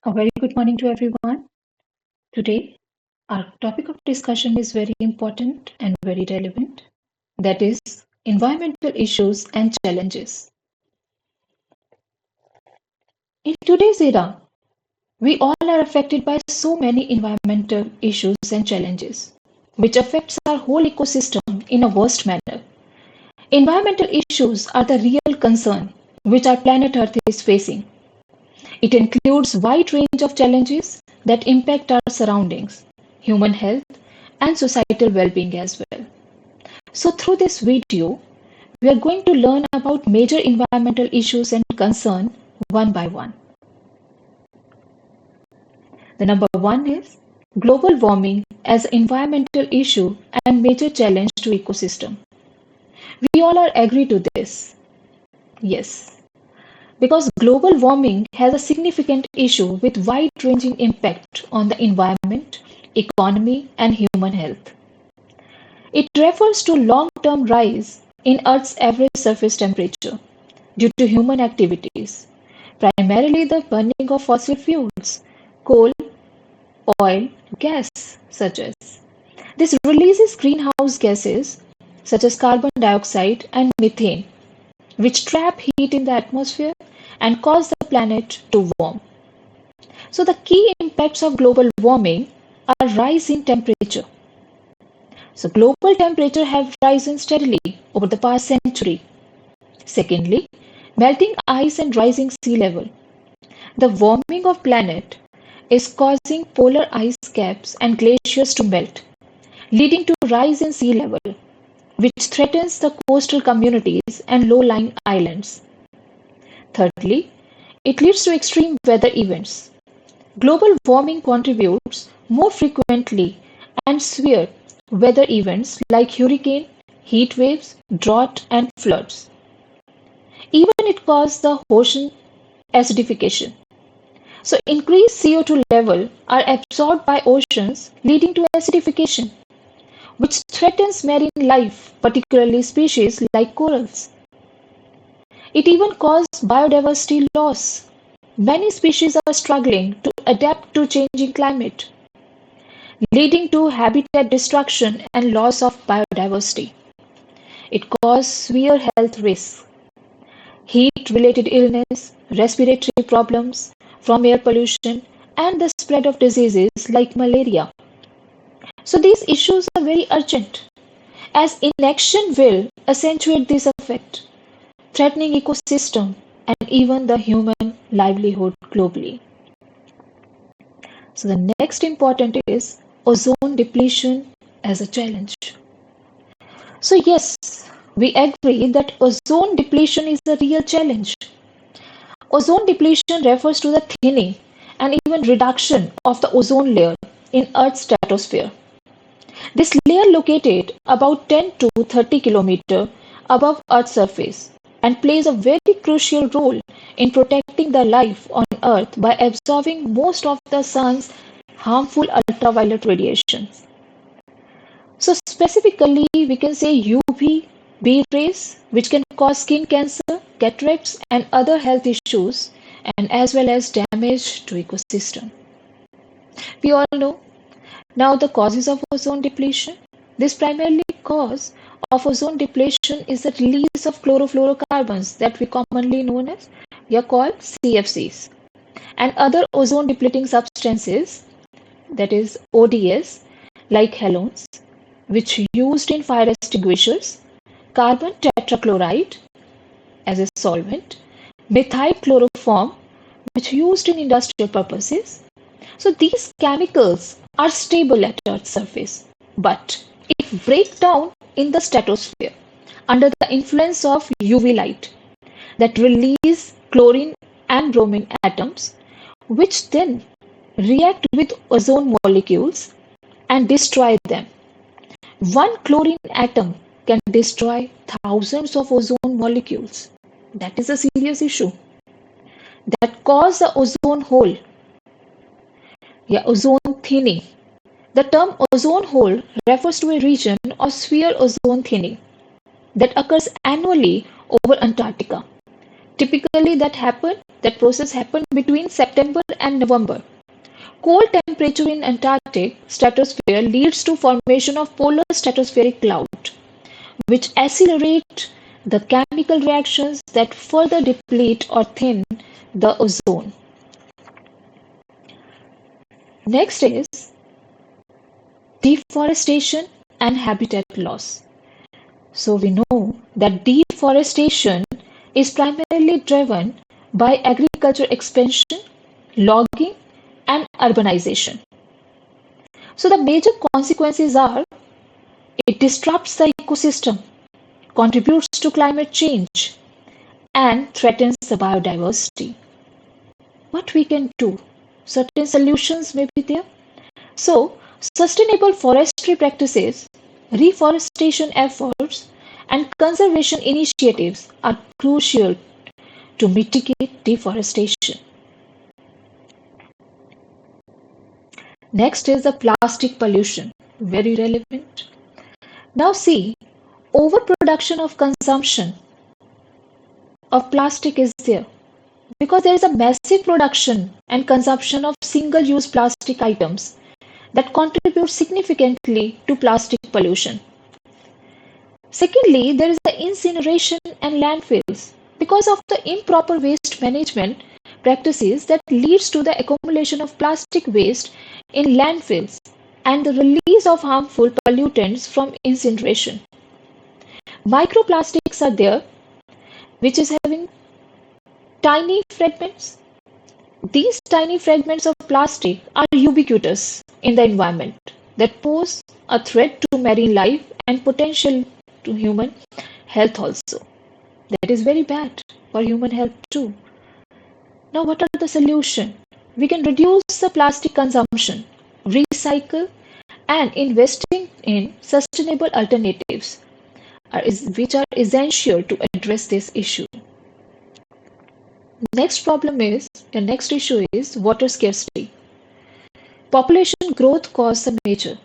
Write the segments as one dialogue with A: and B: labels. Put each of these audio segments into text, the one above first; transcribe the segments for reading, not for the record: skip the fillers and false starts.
A: A very good morning to everyone. Today, our topic of discussion is very important and very relevant. That is environmental issues and challenges. In today's era, we all are affected by so many environmental issues and challenges, which affects our whole ecosystem in a worst manner. Environmental issues are the real concern which our planet Earth is facing. It includes wide range of challenges that impact our surroundings, human health, and societal well-being as well. So through this video, we are going to learn about major environmental issues and concern one by one. The number one is global warming as an environmental issue and major challenge to ecosystem. We all are agree to this. Yes, because global warming has a significant issue with wide-ranging impact on the environment, economy, and human health. It refers to long-term rise in Earth's average surface temperature due to human activities, primarily the burning of fossil fuels, coal, oil, gas, such as. This releases greenhouse gases such as carbon dioxide and methane, which trap heat in the atmosphere and cause the planet to warm. So the key impacts of global warming are rise in temperature. So global temperature have risen steadily over the past century. Secondly, melting ice and rising sea level. The warming of planet is causing polar ice caps and glaciers to melt, leading to rise in sea level, which threatens the coastal communities and low-lying islands. Thirdly, it leads to extreme weather events. Global warming contributes more frequently and severe weather events like hurricane, heat waves, drought, and floods. Even it causes the ocean acidification. So increased CO2 level are absorbed by oceans, leading to acidification, which threatens marine life, particularly species like corals. It even causes biodiversity loss. Many species are struggling to adapt to changing climate, leading to habitat destruction and loss of biodiversity. It causes severe health risks, heat-related illness, respiratory problems from air pollution, and the spread of diseases like malaria. So these issues are very urgent, as inaction will accentuate this effect, threatening ecosystem and even the human livelihood globally. So the next important is ozone depletion as a challenge. So yes, we agree that ozone depletion is a real challenge. Ozone depletion refers to the thinning and even reduction of the ozone layer in Earth's stratosphere. This layer located about 10 to 30 km above Earth's surface and plays a very crucial role in protecting the life on Earth by absorbing most of the sun's harmful ultraviolet radiations. So specifically, we can say UV B rays, which can cause skin cancer, cataracts, and other health issues, and as well as damage to ecosystem. We all know now the causes of ozone depletion. This primarily cause of ozone depletion is the release of chlorofluorocarbons that we commonly known as we are called CFCs and other ozone depleting substances that is ODS like halogens which used in fire extinguishers, carbon tetrachloride as a solvent, methyl chloroform which used in industrial purposes. So these chemicals are stable at Earth's surface, but if break down in the stratosphere under the influence of UV light that release chlorine and bromine atoms, which then react with ozone molecules and destroy them. One chlorine atom can destroy thousands of ozone molecules. That is a serious issue that cause the ozone hole. Yeah, ozone thinning. The term ozone hole refers to a region of severe ozone thinning that occurs annually over Antarctica. Typically, that happens That process happened between September and November. Cold temperature in Antarctic stratosphere leads to formation of polar stratospheric cloud, which accelerate the chemical reactions that further deplete or thin the ozone. Next is deforestation and habitat loss. So we know that deforestation is primarily driven by agriculture expansion, logging, and urbanization. So the major consequences are it disrupts the ecosystem, contributes to climate change, and threatens the biodiversity. What we can do? Certain solutions may be there. So, sustainable forestry practices, reforestation efforts, and conservation initiatives are crucial to mitigate deforestation. Next is the plastic pollution, very relevant. Now see, overproduction of consumption of plastic is there because there is a massive production and consumption of single-use plastic items that contribute significantly to plastic pollution. Secondly, there is the incineration and landfills because of the improper waste management practices that leads to the accumulation of plastic waste in landfills and the release of harmful pollutants from incineration. Microplastics are there, which is having tiny fragments. These tiny fragments of plastic are ubiquitous in the environment that pose a threat to marine life and potential to human health also. That is very bad for human health too. Now, what are the solutions? We can reduce the plastic consumption, recycle, and investing in sustainable alternatives, which are essential to address this issue. The next issue is water scarcity. Population growth causes a major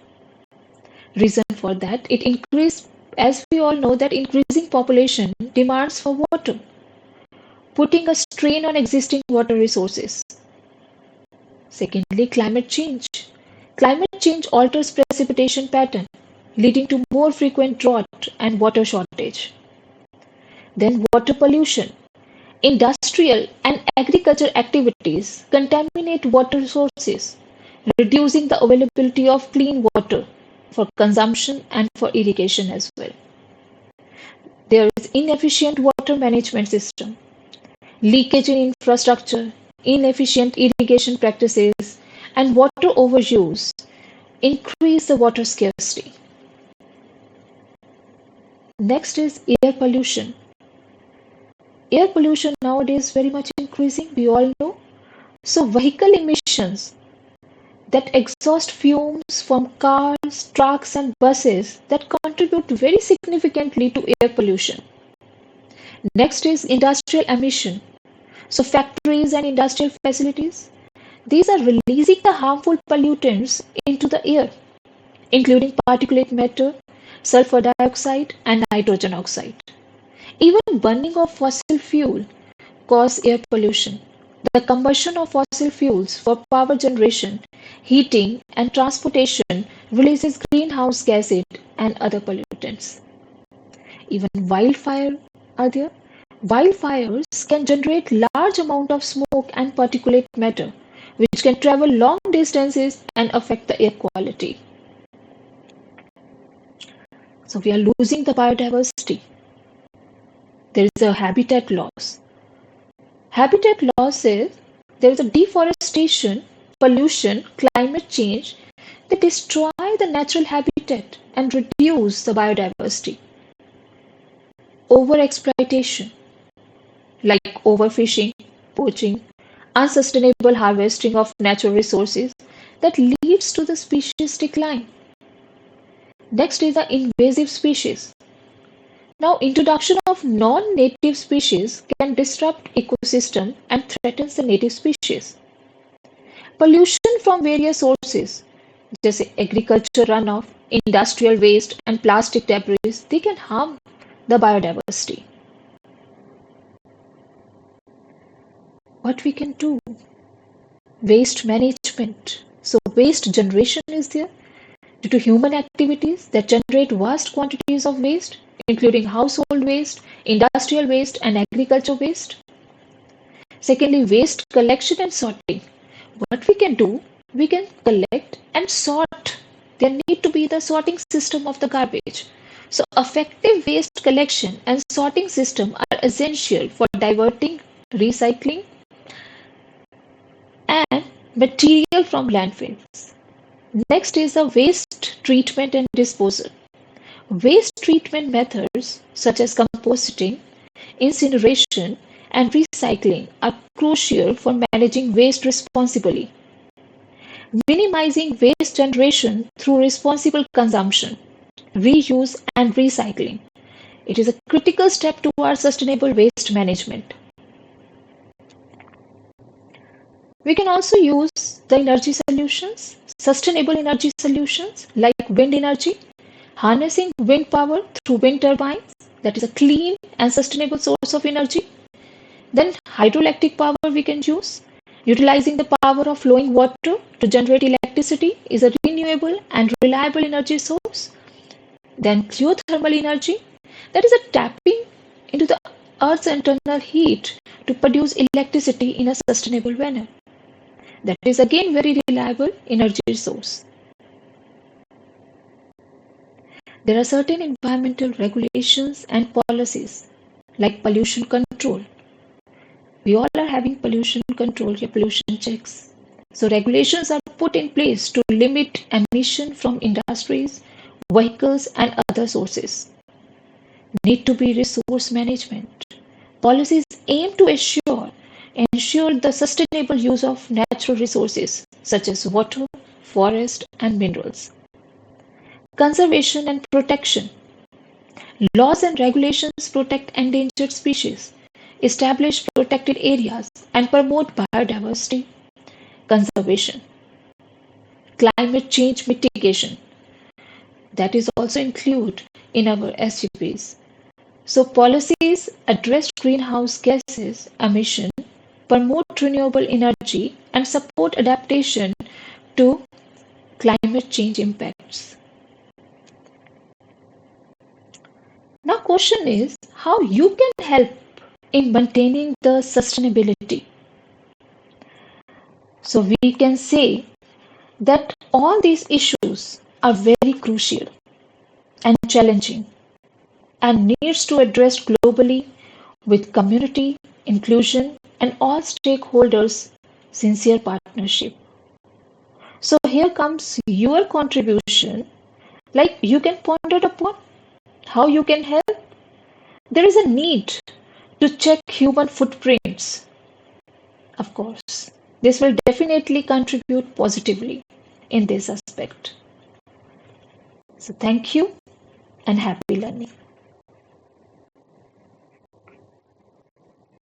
A: reason for that. It increased, as we all know, that increasing population demands for water, putting a strain on existing water resources. Secondly, climate change. Climate change alters precipitation pattern, leading to more frequent drought and water shortage. Then water pollution. Industrial and agriculture activities contaminate water sources, reducing the availability of clean water for consumption and for irrigation as well. There is inefficient water management system, leakage in infrastructure, inefficient irrigation practices, and water overuse increase the water scarcity. Next is air pollution. Air pollution nowadays is very much increasing, we all know. So vehicle emissions that exhaust fumes from cars, trucks, and buses that contribute very significantly to air pollution. Next is industrial emission. So factories and industrial facilities, these are releasing the harmful pollutants into the air, including particulate matter, sulfur dioxide, and nitrogen oxide. Even burning of fossil fuel cause air pollution. The combustion of fossil fuels for power generation, heating, and transportation releases greenhouse gases and other pollutants. Even wildfires are there. Wildfires can generate large amount of smoke and particulate matter, which can travel long distances and affect the air quality. So we are losing the biodiversity. There is a habitat loss. Habitat loss is there is a deforestation, pollution, climate change that destroy the natural habitat and reduce the biodiversity. Overexploitation, like overfishing, poaching, unsustainable harvesting of natural resources that leads to the species decline. Next is the invasive species. Now, introduction of non-native species can disrupt ecosystem and threatens the native species. Pollution from various sources, जैसे agriculture runoff, industrial waste, and plastic debris, they can harm the biodiversity. what we can do. Waste management. So waste generation is there due to human activities that generate vast quantities of waste, including household waste, industrial waste, and agriculture waste. Secondly, waste collection and sorting. What we can do, we can collect and sort. There need to be the sorting system of the garbage. So effective waste collection and sorting system are essential for diverting, recycling, and material from landfills. Next is the waste treatment and disposal. Waste treatment methods such as composting, incineration, and recycling are crucial for managing waste responsibly. Minimizing waste generation through responsible consumption, reuse, and recycling. It is a critical step towards sustainable waste management. We can also use the energy solutions, sustainable energy solutions like wind energy, harnessing wind power through wind turbines, that is a clean and sustainable source of energy. Then hydroelectric power we can use. Utilizing the power of flowing water to generate electricity is a renewable and reliable energy source. Then geothermal energy, that is a tapping into the Earth's internal heat to produce electricity in a sustainable manner. That is again very reliable energy source. There are certain environmental regulations and policies like pollution control. We all are having pollution control, pollution checks. So regulations are put in place to limit emission from industries, vehicles, and other sources. Need to be resource management. Policies aim to ensure the sustainable use of natural resources such as water, forest, and minerals. Conservation and protection. Laws and regulations protect endangered species, establish protected areas, and promote biodiversity conservation. Climate change mitigation. That is also included in our SGPs. So policies address greenhouse gases emission, promote renewable energy, and support adaptation to climate change impacts. Now question is how you can help in maintaining the sustainability. So we can say that all these issues are very crucial and challenging and needs to address globally with community inclusion and all stakeholders sincere partnership. So here comes your contribution, like you can ponder upon how you can help. There is a need to check human footprints. Of course, this will definitely contribute positively in this aspect. So thank you and happy learning.